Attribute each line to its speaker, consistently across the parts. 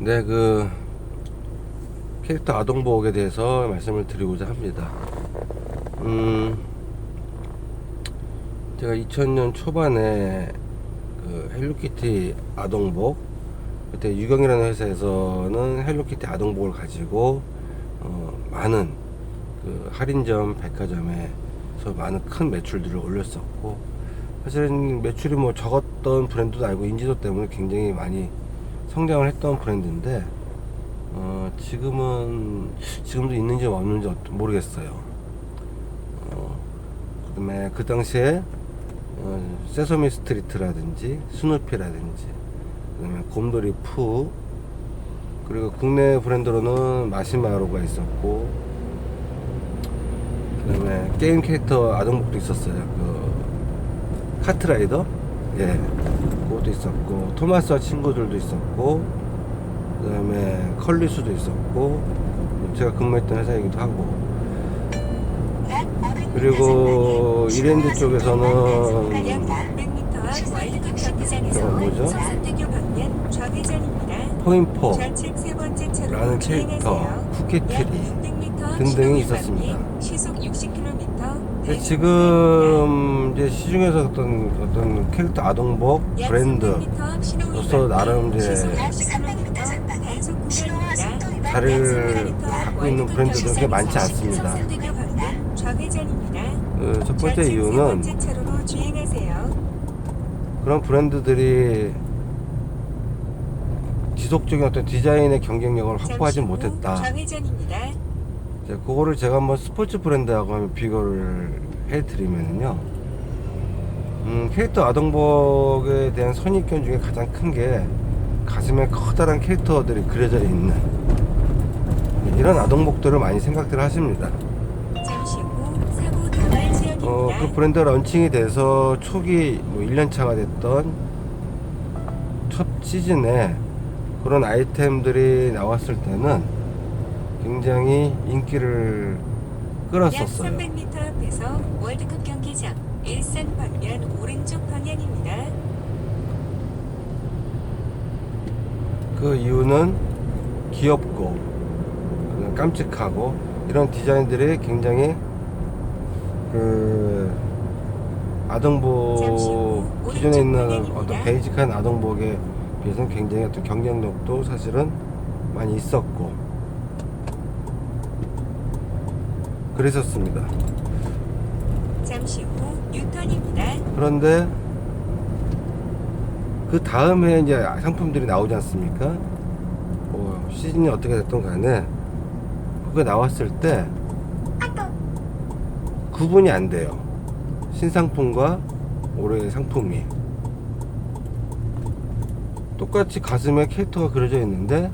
Speaker 1: 네, 캐릭터 아동복에 대해서 말씀을 드리고자 합니다. 제가 2000년 초반에 헬로키티 아동복, 그때 유경이라는 회사에서는 헬로키티 아동복을 가지고 많은 할인점, 백화점에서 많은 큰 매출들을 올렸었고, 사실은 매출이 적었던 브랜드도 아니고 인지도 때문에 굉장히 많이 성장을 했던 브랜드인데, 지금도 있는지 없는지 모르겠어요. 그 다음에 그 당시에 세서미 스트리트라든지 스누피라든지, 그 다음에 곰돌이 푸, 그리고 국내 브랜드로는 마시마로가 있었고, 그 다음에 게임 캐릭터 아동복도 있었어요. 카트라이더, 예, 그것도 있었고, 토마스와 친구들도 있었고, 그 다음에 컬리수도 있었고, 제가 근무했던 회사이기도 하고, 그리고 이랜드 쪽에서는 뭐죠? 포인포라는 캐릭터, 쿠키트리 등등이 있었습니다. 지금 이제 시중에서 어떤 캐릭터 아동복 브랜드로서 나름 이제 자리를 갖고 있는 브랜드들은 그렇게 많지 않습니다. 첫 번째 이유는 그런 브랜드들이 지속적인 어떤 디자인의 경쟁력을 확보하지 못했다. 그거를 제가 한번 스포츠 브랜드하고 한번 비교를 해드리면요, 캐릭터 아동복에 대한 선입견 중에 가장 큰 게 가슴에 커다란 캐릭터들이 그려져 있는 이런 아동복들을 많이 생각들 하십니다. 그 브랜드가 런칭이 돼서 초기 1년차가 됐던 첫 시즌에 그런 아이템들이 나왔을 때는 굉장히 인기를 끌었었어요.
Speaker 2: 약 300m 앞에서 월드컵 경기장 일산 방면 오른쪽 방향입니다.
Speaker 1: 그 이유는 귀엽고 깜찍하고 이런 디자인들이 굉장히 아동복, 기존에 있는 어떤 베이직한 아동복에 비해서는 굉장히 어떤 경쟁력도 사실은 많이 있었고 그랬었습니다.
Speaker 2: 잠시 후 유턴입니다.
Speaker 1: 그런데 그 다음에 이제 상품들이 나오지 않습니까? 시즌이 어떻게 됐든 간에 그게 나왔을 때 구분이 안 돼요. 신상품과 올해의 상품이 똑같이 가슴에 캐릭터가 그려져 있는데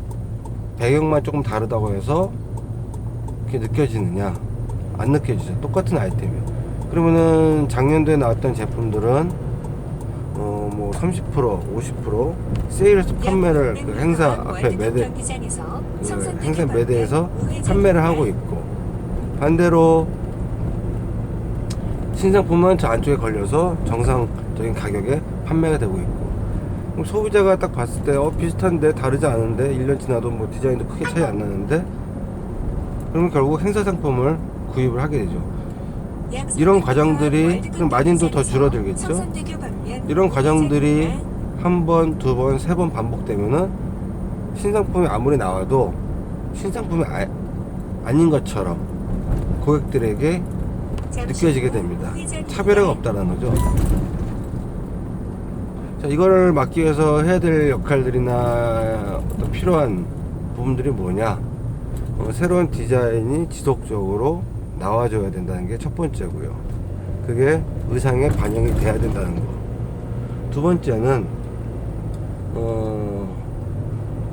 Speaker 1: 배경만 조금 다르다고 해서 그게 느껴지느냐? 안 느껴지죠. 똑같은 아이템이요. 그러면은 작년도에 나왔던 제품들은 30%, 50% 세일해서 판매를 행사 앞에 행사 매대에서 판매를 하고 있고, 반대로 신상품은 저 안쪽에 걸려서 정상적인 가격에 판매가 되고 있고, 그럼 소비자가 딱 봤을 때 비슷한데 다르지 않은데 1년 지나도 디자인도 크게 차이 안 나는데, 그러면 결국 행사 상품을 구입을 하게 되죠. 이런 과정들이 그럼 마진도 더 줄어들겠죠. 이런 과정들이 한 번, 두 번, 세 번 반복되면은 신상품이 아무리 나와도 신상품이 아닌 것처럼 고객들에게 느껴지게 됩니다. 차별화가 없다는 거죠. 자, 이거를 막기 위해서 해야 될 역할들이나 어떤 필요한 부분들이 뭐냐? 새로운 디자인이 지속적으로 나와줘야 된다는 게 첫 번째고요. 그게 의상에 반영이 돼야 된다는 거. 두 번째는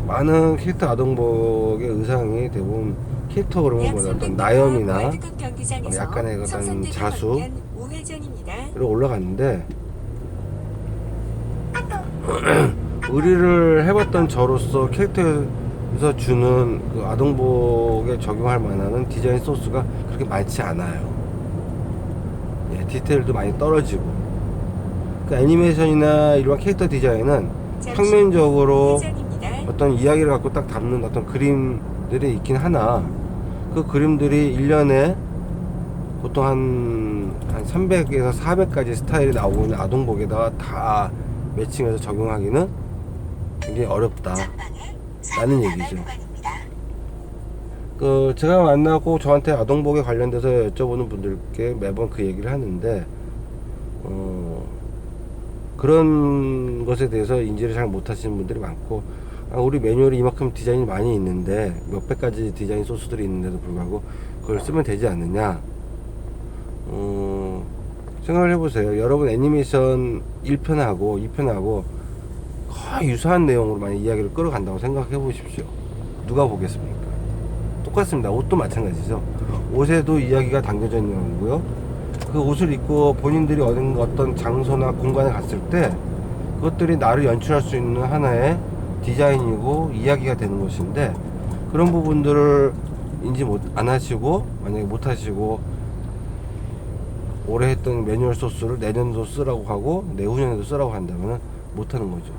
Speaker 1: 많은 캐릭터 아동복의 의상이 대부분 캐릭터 그러면 어떤 나염이나 약간의 어떤 자수로 올라갔는데 의리를 해봤던 저로서 캐릭터에서 주는 그 아동복에 적용할 만한 디자인 소스가 그렇게 많지 않아요. 예, 디테일도 많이 떨어지고, 그 애니메이션이나 일반 캐릭터 디자인은 평면적으로 어떤 이야기를 갖고 딱 담는 어떤 그림들이 있긴 하나, 그 그림들이 1년에 보통 한 300에서 400가지 스타일이 나오고 있는 아동복에다가 다 매칭해서 적용하기는 굉장히 어렵다 라는 얘기죠. 그 제가 만나고 저한테 아동복에 관련돼서 여쭤보는 분들께 매번 그 얘기를 하는데, 그런 것에 대해서 인지를 잘 못하시는 분들이 많고, 우리 매뉴얼이 이만큼 디자인이 많이 있는데 몇백 가지 디자인 소스들이 있는데도 불구하고 그걸 쓰면 되지 않느냐. 생각을 해보세요. 여러분 애니메이션 1편하고 2편하고 거의 유사한 내용으로 만약 이야기를 끌어간다고 생각해 보십시오. 누가 보겠습니까? 똑같습니다. 옷도 마찬가지죠. 옷에도 이야기가 담겨져 있는 거고요. 그 옷을 입고 본인들이 어떤 장소나 공간에 갔을 때 그것들이 나를 연출할 수 있는 하나의 디자인이고 이야기가 되는 것인데, 그런 부분들을 인지 안 하시고, 만약에 못 하시고 올해 했던 매뉴얼 소스를 내년도 쓰라고 하고 내후년에도 쓰라고 한다면 못 하는 거죠.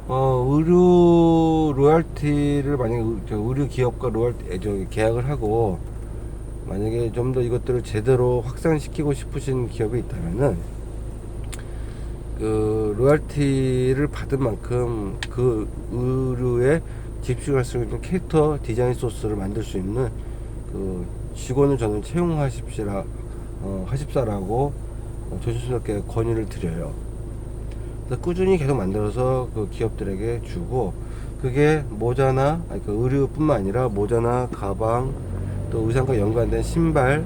Speaker 1: 의류 로열티를 만약에 의류 기업과 계약을 하고 만약에 좀 더 이것들을 제대로 확산시키고 싶으신 기업이 있다면은 그 로열티를 받은 만큼 그 의류에 집중할 수 있는 캐릭터 디자인 소스를 만들 수 있는 그 직원을 저는 하십사라고 조심스럽게 권유를 드려요. 그래서 꾸준히 계속 만들어서 그 기업들에게 주고, 그게 모자나 그 의류뿐만 아니라 모자나 가방, 또 의상과 연관된 신발,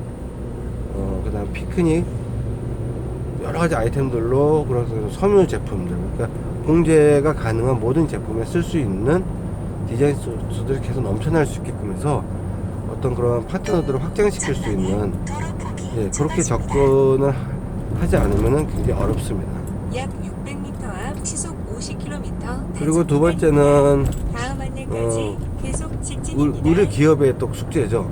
Speaker 1: 그다음 피크닉, 여러 가지 아이템들로, 그래서 섬유 제품들, 그러니까 공제가 가능한 모든 제품에 쓸 수 있는 디자인 소스들이 계속 넘쳐날 수 있게끔 해서 어떤 그런 파트너들을 확장시킬 수 있는, 그렇게 접근을 하지 않으면 굉장히 어렵습니다.
Speaker 2: 약 600m 앞 시속 50km.
Speaker 1: 그리고 두 번째는
Speaker 2: 다음 안내까지 계속 직진입니다.
Speaker 1: 우리 기업의 또 숙제죠.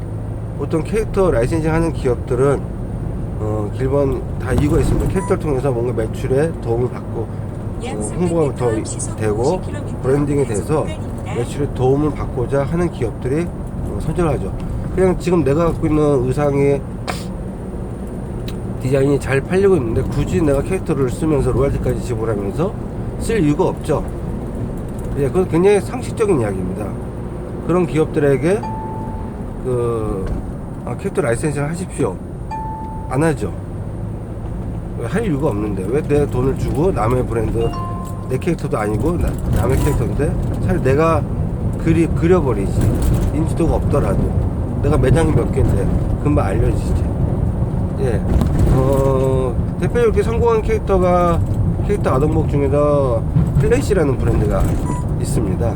Speaker 1: 보통 캐릭터 라이센싱 하는 기업들은 기본 다 이유가 있습니다. 캐릭터를 통해서 뭔가 매출에 도움을 받고 홍보가 더 되고 브랜딩이 돼서 매출에 도움을 받고자 하는 기업들이 선정을 하죠. 그냥 지금 내가 갖고 있는 의상의 디자인이 잘 팔리고 있는데 굳이 내가 캐릭터를 쓰면서 로얄티까지 지불하면서 쓸 이유가 없죠. 그건 굉장히 상식적인 이야기입니다. 그런 기업들에게 캐릭터 라이센싱을 하십시오. 안 하죠. 할 이유가 없는데 왜 내 돈을 주고 남의 브랜드, 내 캐릭터도 아니고 남의 캐릭터인데 차라리 내가 그려버리지. 인지도가 없더라도 내가 매장이 몇 개인데 금방 알려지지. 대표적으로 성공한 캐릭터 아동복 중에서 클래시라는 브랜드가 있습니다.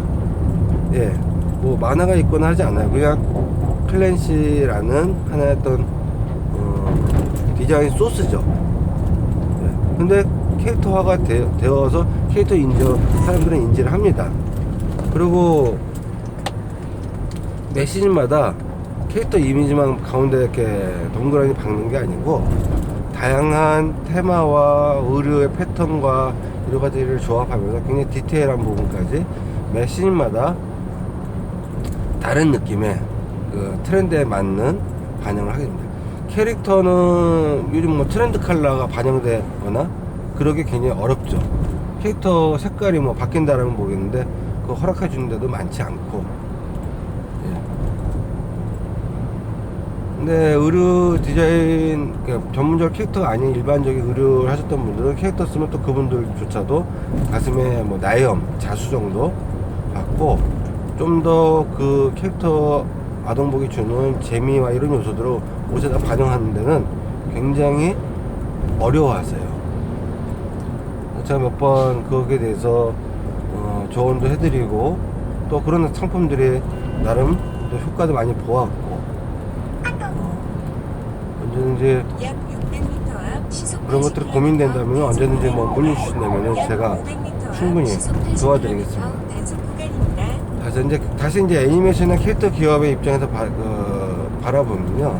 Speaker 1: 뭐 만화가 있거나 하지 않아요. 그냥 클래시라는 하나의 어떤 디자인 소스죠. 근데 캐릭터화가 되어서 사람들은 인지를 합니다. 그리고 매 시즌마다 캐릭터 이미지만 가운데 이렇게 동그라미 박는 게 아니고 다양한 테마와 의류의 패턴과 여러 가지를 조합하면서 굉장히 디테일한 부분까지 매 시즌마다 다른 느낌의 그 트렌드에 맞는 반영을 하게 됩니다. 캐릭터는 요즘 뭐 트렌드 컬러가 반영되거나 그러기 굉장히 어렵죠. 캐릭터 색깔이 뭐 바뀐다라면 모르겠는데 그거 허락해 주는 데도 많지 않고. 근데 의류 디자인, 전문적 캐릭터가 아닌 일반적인 의류를 하셨던 분들은 캐릭터 쓰면 또 그분들조차도 가슴에 뭐 나염, 자수 정도 받고 좀 더 그 캐릭터 아동복이 주는 재미와 이런 요소들을 옷에다 반영하는 데는 굉장히 어려워하세요. 제가 몇 번 거기에 대해서 조언도 해드리고 또 그런 상품들이 나름 또 효과도 많이 보았고, 언제든지
Speaker 2: 약 600m 앞 시속
Speaker 1: 그런 것들이 고민된다면 언제든지 뭐 문의 주신다면 제가 충분히 도와드리겠습니다. 다시 이제 애니메이션이나 캐릭터 기업의 입장에서 바라보면요,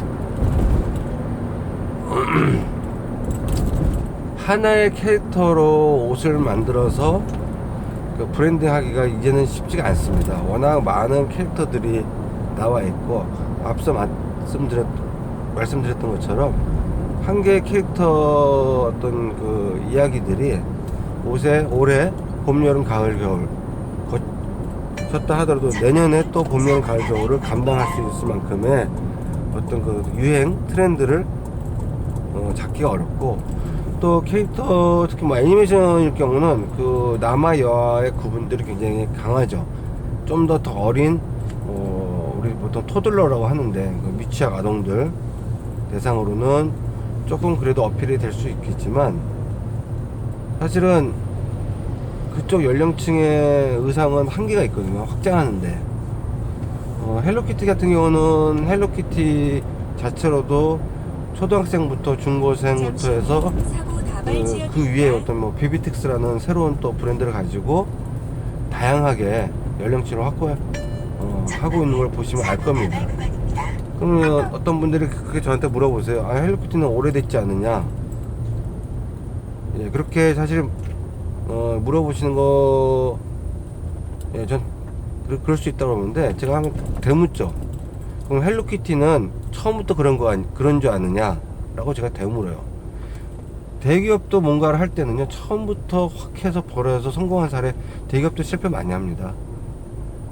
Speaker 1: 하나의 캐릭터로 옷을 만들어서 그 브랜딩 하기가 이제는 쉽지가 않습니다. 워낙 많은 캐릭터들이 나와 있고, 앞서 말씀드렸던 것처럼 한 개의 캐릭터 어떤 그 이야기들이 올해 봄, 여름, 가을, 겨울 거쳤다 하더라도 내년에 또 봄, 여름, 가을, 겨울을 감당할 수 있을 만큼의 어떤 그 유행 트렌드를 잡기가 어렵고, 또 캐릭터 특히 뭐 애니메이션일 경우는 그 남아 여아의 구분들이 굉장히 강하죠. 좀 더 어린 우리 보통 토들러라고 하는데 그 미취학 아동들 대상으로는 조금 그래도 어필이 될 수 있겠지만, 사실은 그쪽 연령층의 의상은 한계가 있거든요. 확장하는데 헬로키티 같은 경우는 헬로키티 자체로도 초등학생부터 중고생부터 해서 그 위에 어떤 뭐 비비틱스라는 새로운 또 브랜드를 가지고 다양하게 연령층을 하고 있는 걸 보시면 알 겁니다. 그러면 어떤 분들이 그렇게 저한테 물어보세요. 아, 헬로키티는 오래됐지 않느냐? 예, 그렇게 사실 물어보시는 거, 예, 전 그럴 수 있다고 보는데, 제가 한번 되묻죠. 그럼 헬로키티는 처음부터 그런 줄 아느냐? 라고 제가 되물어요. 대기업도 뭔가를 할 때는요, 처음부터 확 해서 벌어서 성공한 사례, 대기업도 실패 많이 합니다.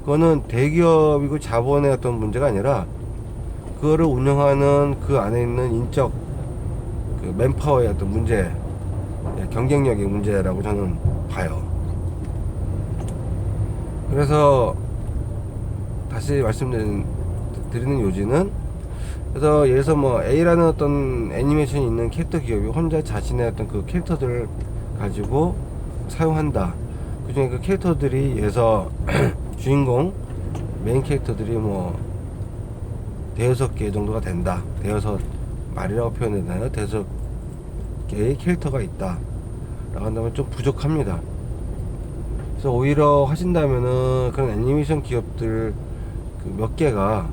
Speaker 1: 그거는 대기업이고 자본의 어떤 문제가 아니라, 그거를 운영하는 그 안에 있는 인적, 그 맨파워의 어떤 문제, 경쟁력의 문제라고 저는 봐요. 그래서 다시 말씀드리는 요지는, 그래서 예를 들어서 뭐 A라는 어떤 애니메이션이 있는 캐릭터 기업이 혼자 자신의 어떤 그 캐릭터들을 가지고 사용한다. 그 중에 그 캐릭터들이 예를 들어서 주인공 메인 캐릭터들이 뭐 대여섯 개 정도가 된다. 대여섯 말이라고 표현했나요? 대여섯 개의 캐릭터가 있다 라고 한다면 좀 부족합니다. 그래서 오히려 하신다면은 그런 애니메이션 기업들 그 몇 개가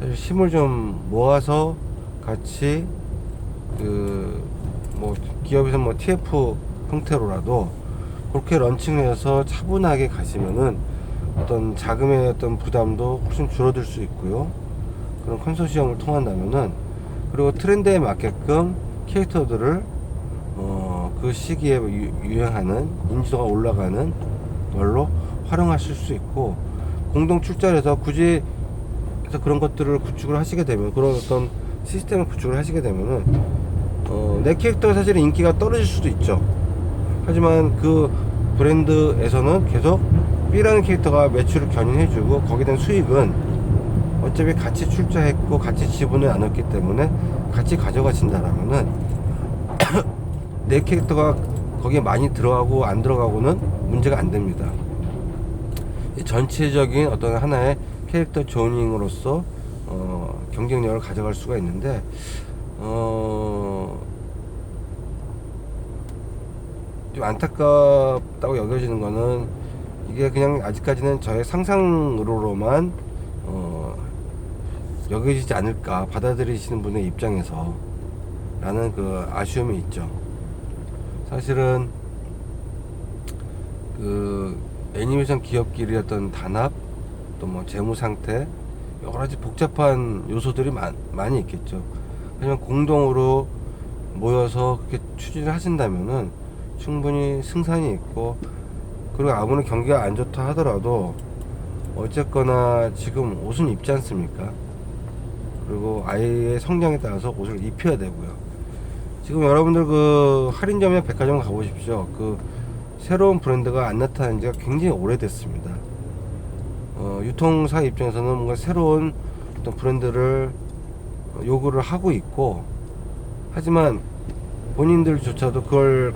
Speaker 1: 사실 힘을 좀 모아서 같이 그 뭐 기업에서 뭐 TF 형태로라도 그렇게 런칭을 해서 차분하게 가시면은 어떤 자금의 어떤 부담도 훨씬 줄어들 수 있고요. 그런 컨소시엄을 통한다면은, 그리고 트렌드에 맞게끔 캐릭터들을 그 시기에 유행하는 인지도가 올라가는 걸로 활용하실 수 있고, 공동 출자해서 굳이 해서 그런 것들을 구축을 하시게 되면, 그런 어떤 시스템을 구축을 하시게 되면은 내 캐릭터가 사실은 인기가 떨어질 수도 있죠. 하지만 그 브랜드에서는 계속 B라는 캐릭터가 매출을 견인해주고, 거기에 대한 수익은 어차피 같이 출자했고 같이 지분을 나눴기 때문에 같이 가져가신다라면은 내 캐릭터가 거기에 많이 들어가고 안 들어가고는 문제가 안 됩니다. 전체적인 어떤 하나의 캐릭터 조닝으로서 경쟁력을 가져갈 수가 있는데, 좀 안타깝다고 여겨지는 거는, 이게 그냥 아직까지는 저의 상상으로만 여겨지지 않을까, 받아들이시는 분의 입장에서 라는 그 아쉬움이 있죠. 사실은 그 애니메이션 기업끼리 어떤 단합, 또 뭐 재무 상태, 여러 가지 복잡한 요소들이 많이 있겠죠. 하지만 공동으로 모여서 그렇게 추진을 하신다면은 충분히 승산이 있고, 그리고 아무리 경기가 안 좋다 하더라도 어쨌거나 지금 옷은 입지 않습니까? 그리고 아이의 성장에 따라서 옷을 입혀야 되고요. 지금 여러분들 그 할인점이나 백화점 가보십시오. 그 새로운 브랜드가 안 나타난 지가 굉장히 오래됐습니다. 유통사 입장에서는 뭔가 새로운 어떤 브랜드를 요구를 하고 있고, 하지만 본인들조차도 그걸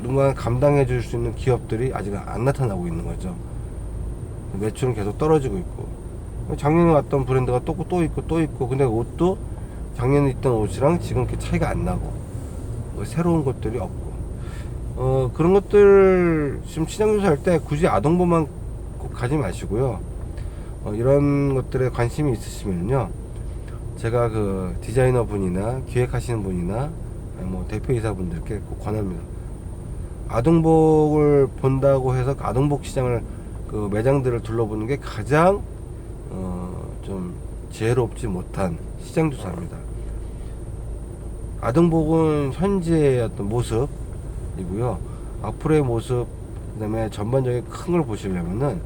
Speaker 1: 누군가 감당해 줄 수 있는 기업들이 아직 안 나타나고 있는 거죠. 매출은 계속 떨어지고 있고, 작년에 왔던 브랜드가 또 있고, 근데 옷도 작년에 있던 옷이랑 지금 이렇게 차이가 안 나고, 새로운 것들이 없고, 그런 것들 지금 시장 조사할 때 굳이 아동부만 꼭 가지 마시고요. 이런 것들에 관심이 있으시면요, 제가 그 디자이너 분이나 기획하시는 분이나 뭐 대표이사 분들께 꼭 권합니다. 아동복을 본다고 해서 아동복 시장을 그 매장들을 둘러보는 게 가장 좀 지혜롭지 못한 시장 조사입니다. 아동복은 현재의 어떤 모습이고요. 앞으로의 모습, 그 다음에 전반적인 큰 걸 보시려면은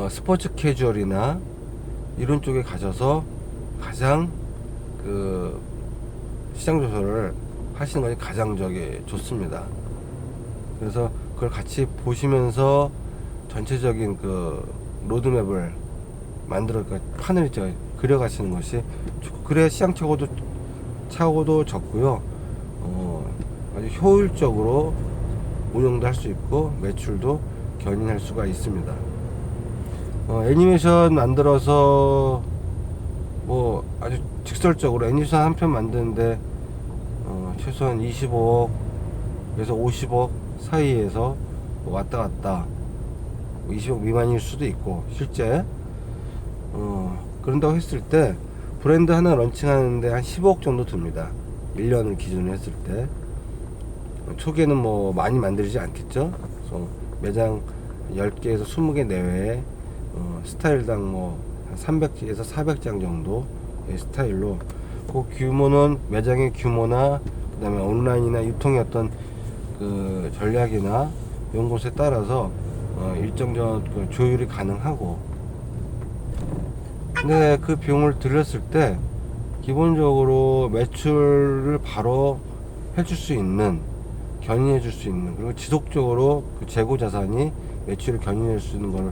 Speaker 1: 스포츠 캐주얼이나 이런 쪽에 가셔서 가장 그 시장 조사를 하시는 것이 가장 좋습니다. 그래서 그걸 같이 보시면서 전체적인 그 로드맵을 만들어, 판을 그려가시는 것이 좋고, 그래야 시장 착오도 적고요. 아주 효율적으로 운영도 할 수 있고 매출도 견인할 수가 있습니다. 애니메이션 만들어서 뭐 아주 직설적으로 애니메이션 한 편 만드는데 최소한 25억에서 50억 사이에서 왔다 갔다 20억 미만일 수도 있고, 실제 그런다고 했을 때 브랜드 하나 런칭하는데 한 15억 정도 듭니다. 1년을 기준으로 했을 때. 초기에는 뭐 많이 만들지 않겠죠. 그래서 매장 10개에서 20개 내외에 스타일당 뭐 300에서 400장 정도의 스타일로, 그 규모는 매장의 규모나 그 다음에 온라인이나 유통의 어떤 그 전략이나 이런 곳에 따라서 일정 그 조율이 가능하고, 근데 그 비용을 들였을 때 기본적으로 매출을 바로 해줄 수 있는, 견인해 줄 수 있는, 그리고 지속적으로 그 재고 자산이 매출을 견인할 수 있는 걸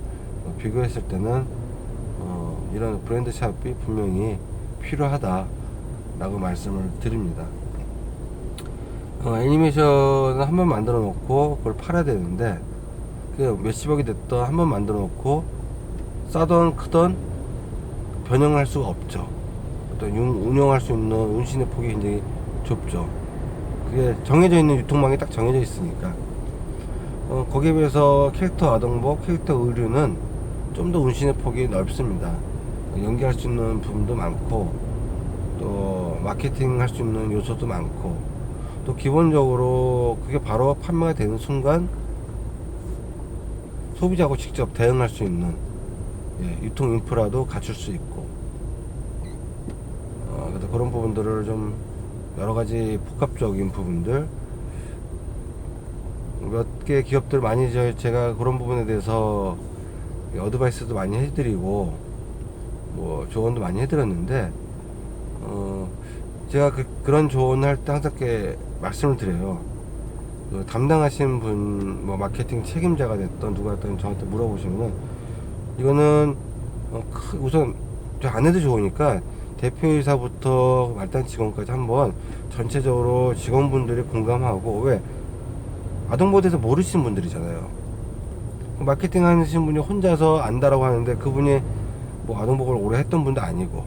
Speaker 1: 비교했을 때는 이런 브랜드 샵이 분명히 필요하다 라고 말씀을 드립니다. 애니메이션을 한번 만들어 놓고 그걸 팔아야 되는데, 그 몇십억이 됐던 한번 만들어 놓고 싸던 크던 변형을 할 수가 없죠. 어떤 운영할 수 있는 운신의 폭이 굉장히 좁죠. 그게 정해져 있는 유통망이 딱 정해져 있으니까. 거기에 비해서 캐릭터 아동복, 캐릭터 의류는 좀 더 운신의 폭이 넓습니다. 연기할 수 있는 부분도 많고, 또 마케팅 할 수 있는 요소도 많고, 또 기본적으로 그게 바로 판매가 되는 순간 소비자하고 직접 대응할 수 있는 유통 인프라도 갖출 수 있고, 그래서 그런 부분들을 좀 여러 가지 복합적인 부분들, 몇 개 기업들 많이 제가 그런 부분에 대해서 어드바이스도 많이 해드리고 뭐 조언도 많이 해드렸는데, 제가 그런 조언을 할 때 항상 말씀을 드려요. 그 담당하신 분, 뭐 마케팅 책임자가 됐던 누가 됐던 저한테 물어보시면은, 이거는 우선 저 안 해도 좋으니까 대표이사부터 말단 직원까지 한번 전체적으로 직원분들이 공감하고, 왜 아동보호에 대해서 모르시는 분들이잖아요. 마케팅 하시는 분이 혼자서 안다라고 하는데, 그분이 뭐 아동복을 오래 했던 분도 아니고,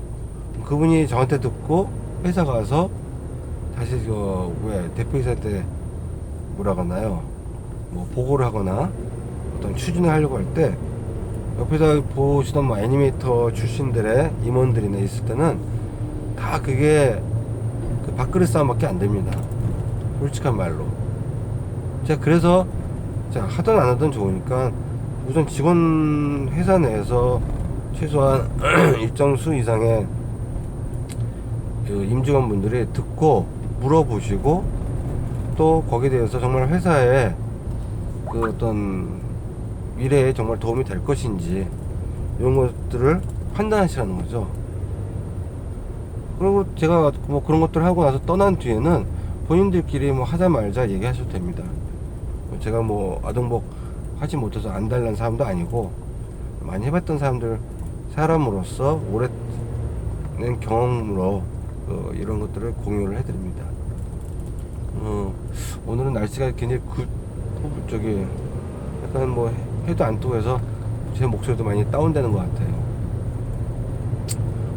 Speaker 1: 그분이 저한테 듣고 회사 가서 다시 왜 대표이사한테 뭐라 하나요, 뭐 보고를 하거나 어떤 추진을 하려고 할 때, 옆에서 보시던 뭐 애니메이터 출신들의 임원들이나 있을 때는 다 그게 그 밥그릇 싸움밖에 안 됩니다. 솔직한 말로. 제가 그래서 자, 하든 안 하든 좋으니까 우선 직원 회사 내에서 최소한 일정 수 이상의 그 임직원분들이 듣고 물어보시고, 또 거기에 대해서 정말 회사에 그 어떤 미래에 정말 도움이 될 것인지 이런 것들을 판단하시라는 거죠. 그리고 제가 뭐 그런 것들을 하고 나서 떠난 뒤에는 본인들끼리 뭐 하자 말자 얘기하셔도 됩니다. 제가 뭐 아동복 하지 못해서 안 달란 사람도 아니고, 많이 해봤던 사람으로서 오래 낸 경험으로 이런 것들을 공유를 해드립니다. 오늘은 날씨가 굉장히 약간 뭐 해도 안 뜨고 해서 제 목소리도 많이 다운되는 것 같아요.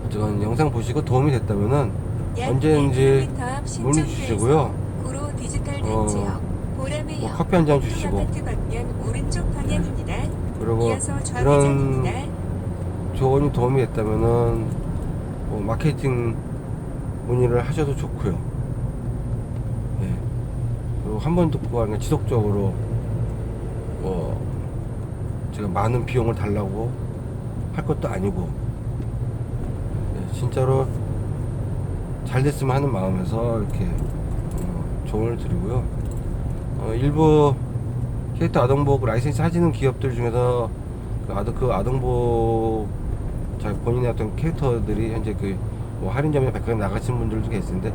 Speaker 1: 어쨌든 영상 보시고 도움이 됐다면은 언제든지 문의 주시고요. 뭐 커피 한 잔 주시고,
Speaker 2: 오른쪽 방향입니다.
Speaker 1: 그리고
Speaker 2: 이어서
Speaker 1: 이런
Speaker 2: 좌회전입니다.
Speaker 1: 조언이 도움이 됐다면은 뭐 마케팅 문의를 하셔도 좋고요. 예. 그리고 또 한 번 듣고 하는 지속적으로 뭐 제가 많은 비용을 달라고 할 것도 아니고, 진짜로 잘 됐으면 하는 마음에서 이렇게 조언을 드리고요. 일부 캐릭터 아동복 라이센스 하시는 기업들 중에서 그 아동복 본인의 어떤 캐릭터들이 현재 뭐 할인점이나 백화점 나가시는 분들도 계시는데,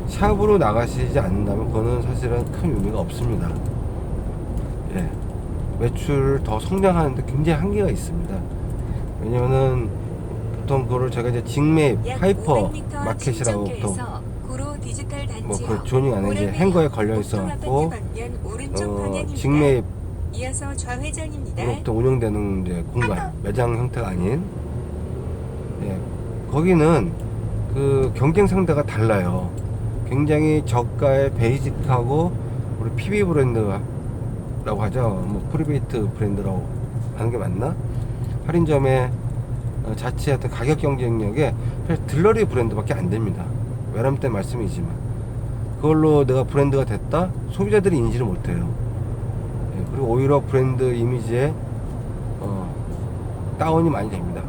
Speaker 1: 샵으로 나가시지 않는다면 그거는 사실은 큰 의미가 없습니다. 예. 매출 더 성장하는데 굉장히 한계가 있습니다. 왜냐면은 보통 그거를 제가 이제 직매입, 하이퍼 마켓이라고 보통 뭐 그 조닝 안에 이제 행거에 걸려 있어 갖고 직매입
Speaker 2: 이어서 좌회전입니다.
Speaker 1: 으로부터 운영되는 이제 공간, 매장 형태가 아닌, 예, 거기는 그 경쟁 상대가 달라요. 굉장히 저가의 베이직하고 우리 PB 브랜드라고 하죠. 뭐 프리베이트 브랜드라고 하는 게 맞나? 할인점의 자체의 어떤 가격 경쟁력에 사실 들러리 브랜드밖에 안 됩니다. 외람 때 말씀이지만 그걸로 내가 브랜드가 됐다? 소비자들이 인지를 못해요. 예, 그리고 오히려 브랜드 이미지에 다운이 많이 됩니다.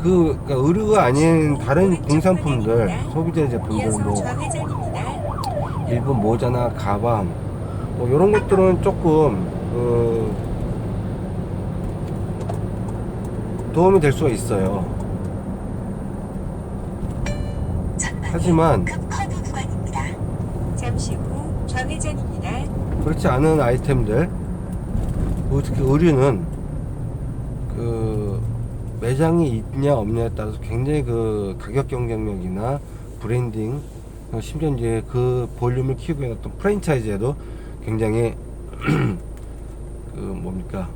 Speaker 1: 그러니까 의류가 아닌 다른 공산품들, 소비자 제품들, 뭐 일본 모자나 가방, 뭐 이런 것들은 조금 도움이 될 수가 있어요. 하지만
Speaker 2: 잠시 후 좌회전입니다.
Speaker 1: 그렇지 않은 아이템들, 특히 의류는 매장이 있냐 없냐에 따라서 굉장히 그 가격 경쟁력이나 브랜딩, 심지어 이제 그 볼륨을 키우기 위한 어떤 프랜차이즈에도 굉장히 뭡니까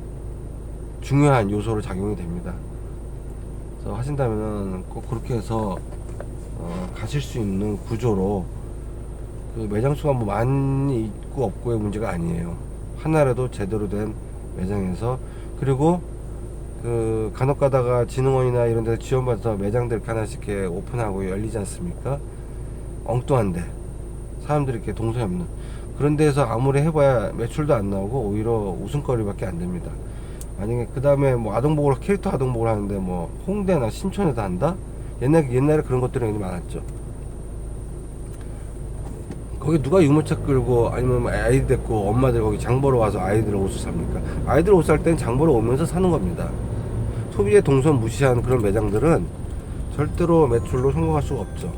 Speaker 1: 중요한 요소로 작용이 됩니다. 그래서 하신다면은 꼭 그렇게 해서 가실 수 있는 구조로, 그 매장 수가 뭐 많이 있고 없고의 문제가 아니에요. 하나라도 제대로 된 매장에서, 그리고 그 간혹 가다가 진흥원이나 이런 데서 지원받아서 매장들 하나씩 이렇게 오픈하고 열리지 않습니까? 엉뚱한데 사람들이 이렇게 동선이 없는 그런 데서 아무리 해봐야 매출도 안 나오고 오히려 웃음거리밖에 안 됩니다. 만약에 그 다음에 뭐 아동복을, 캐릭터 아동복을 하는데 뭐 홍대나 신촌에다 한다? 옛날에 그런 것들이 굉장히 많았죠. 거기 누가 유모차 끌고 아니면 아이들 데리고 엄마들 거기 장 보러 와서 아이들 옷을 삽니까? 아이들 옷 살 땐 장 보러 오면서 사는 겁니다. 소비의 동선 무시하는 그런 매장들은 절대로 매출로 성공할 수가 없죠.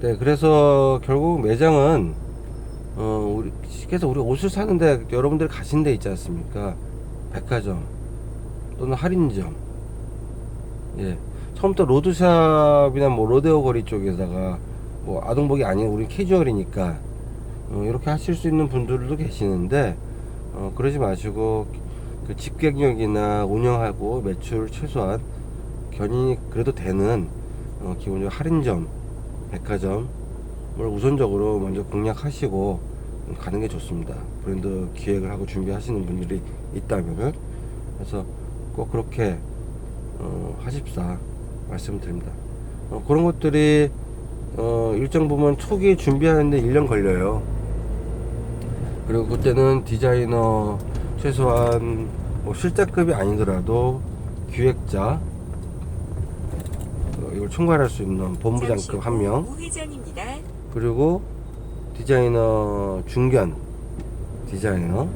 Speaker 1: 예. 네, 그래서 결국 매장은 그래서 우리 옷을 사는데 여러분들이 가신 데 있지 않습니까? 백화점 또는 할인점. 예. 처음부터 로드샵이나 뭐 로데오 거리 쪽에다가 뭐 아동복이 아닌 우리 캐주얼이니까 이렇게 하실 수 있는 분들도 계시는데, 그러지 마시고 그 집객력이나 운영하고 매출 최소한 견인이 그래도 되는 기본적으로 할인점, 백화점을 우선적으로 먼저 공략하시고 가는 게 좋습니다. 브랜드 기획을 하고 준비하시는 분들이 있다면은. 그래서 꼭 그렇게 하십사 말씀드립니다. 그런 것들이 일정 부분 초기 준비하는데 1년 걸려요. 그리고 그때는 디자이너 최소한 뭐 실장급이 아니더라도 기획자, 이걸 총괄할 수 있는 본부장급 1명, 그리고 디자이너 중견 디자이너,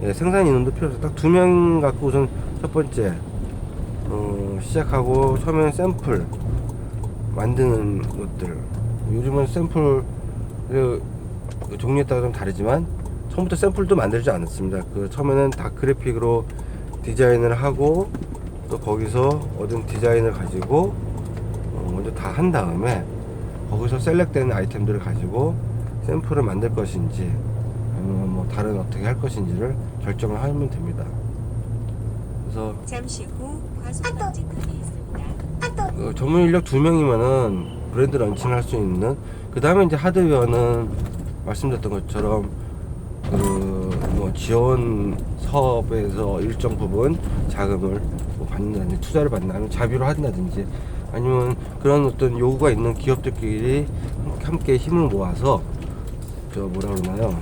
Speaker 1: 예, 생산 인원도 필요 없어요. 딱 2명 갖고 우선 첫 번째 시작하고, 처음에는 샘플 만드는 것들, 요즘은 샘플 종류에 따라 좀 다르지만 처음부터 샘플도 만들지 않았습니다. 처음에는 다 그래픽으로 디자인을 하고, 또 거기서 얻은 디자인을 가지고 먼저 다 한 다음에 거기서 셀렉되는 아이템들을 가지고 샘플을 만들 것인지 아니면 뭐 다른 어떻게 할 것인지를 결정을 하면 됩니다. 그래서
Speaker 2: 잠시 후 과속 방지턱이 있습니다.
Speaker 1: 전문 인력 2명이면은 브랜드 런칭을 할 수 있는, 그 다음에 이제 하드웨어는 말씀드렸던 것처럼 뭐 지원 사업에서 일정 부분 자금을 뭐 받는다든지 투자를 받는다면 자비로 한다든지, 아니면 그런 어떤 요구가 있는 기업들끼리 함께 힘을 모아서 저 뭐라 그러나요?